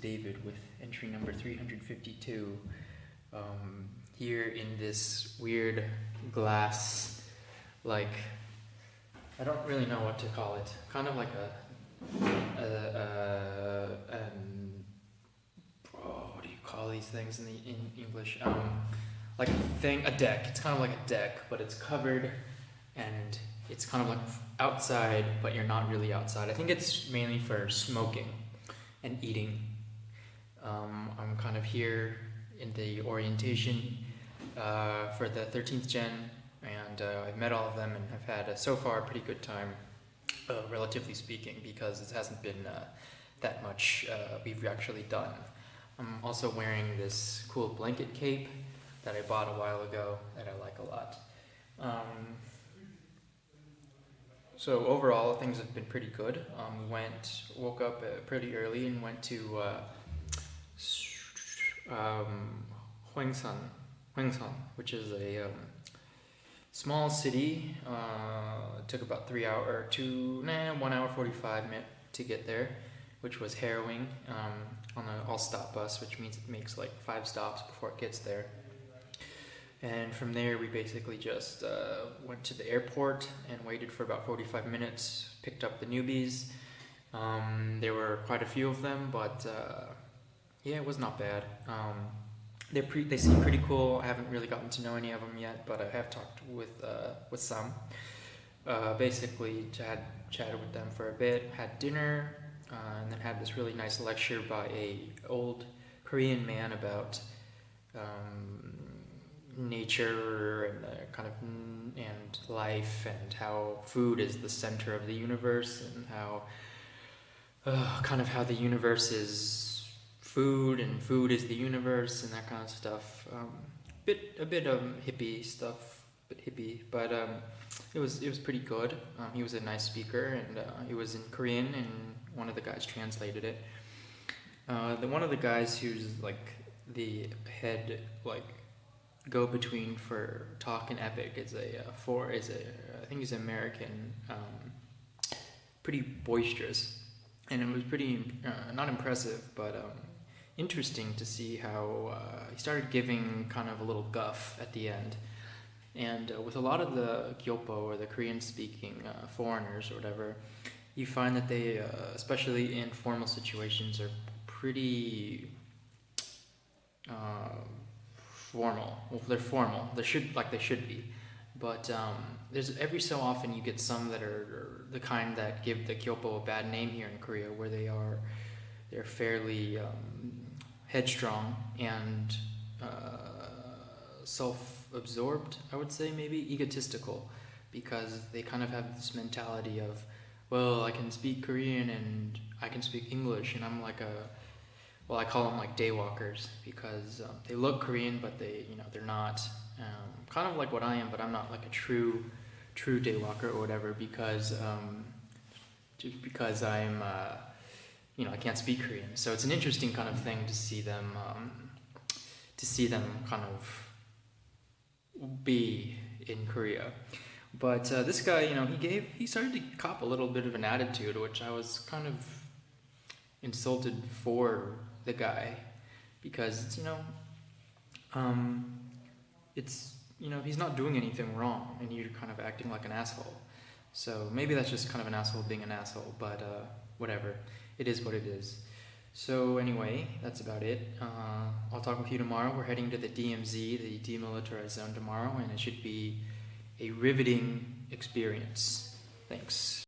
David with entry number 352. Here in this weird glass, like, I don't really know what to call it. Kind of like what do you call these things in English? Like a deck. It's kind of like a deck, but it's covered, and it's kind of like outside, but you're not really outside. I think it's mainly for smoking and eating. I'm kind of here in the orientation for the 13th gen, and I've met all of them and have had so far a pretty good time, relatively speaking, because it hasn't been that much we've actually done. I'm also wearing this cool blanket cape that I bought a while ago that I like a lot. So overall, things have been pretty good. Woke up pretty early and went to Huangshan, which is a small city. It took about 1 hour 45 minutes to get there, which was harrowing, on an all-stop bus, which means it makes like 5 stops before it gets there. And from there, we basically just went to the airport and waited for about 45 minutes, picked up the newbies. There were quite a few of them, but yeah, it was not bad. They seem pretty cool. I haven't really gotten to know any of them yet, but I have talked with some. Basically, chatted with them for a bit, had dinner, and then had this really nice lecture by a old Korean man about nature and and life, and how food is the center of the universe, and how how the universe is food and food is the universe, and that kind of stuff. A bit hippie stuff, but it was pretty good. He was a nice speaker, and he was in Korean, and one of the guys translated it. One of the guys who's like the head go-between for talk and epic is I think he's American, pretty boisterous, and it was pretty not impressive, but interesting to see how he started giving kind of a little guff at the end. And with a lot of the Gyopo, or the Korean-speaking foreigners or whatever, you find that they, especially in formal situations, are pretty formal. Well, they're formal. They should be. But there's every so often you get some that are the kind that give the Kyopo a bad name here in Korea, where they're fairly headstrong and self-absorbed, I would say, maybe egotistical, because they kind of have this mentality of, well, I can speak Korean and I can speak English, and I'm like I call them like daywalkers, because they look Korean, but they're not. Kind of like what I am, but I'm not like a true daywalker or whatever, because just because I'm I can't speak Korean. So it's an interesting kind of thing to see them kind of be in Korea. But this guy, he started to cop a little bit of an attitude, which I was kind of insulted for the guy, because he's not doing anything wrong, and you're kind of acting like an asshole. So maybe that's just kind of an asshole being an asshole, but whatever. It is what it is. So anyway, that's about it. I'll talk with you tomorrow. We're heading to the DMZ, the Demilitarized Zone, tomorrow, and it should be a riveting experience. Thanks.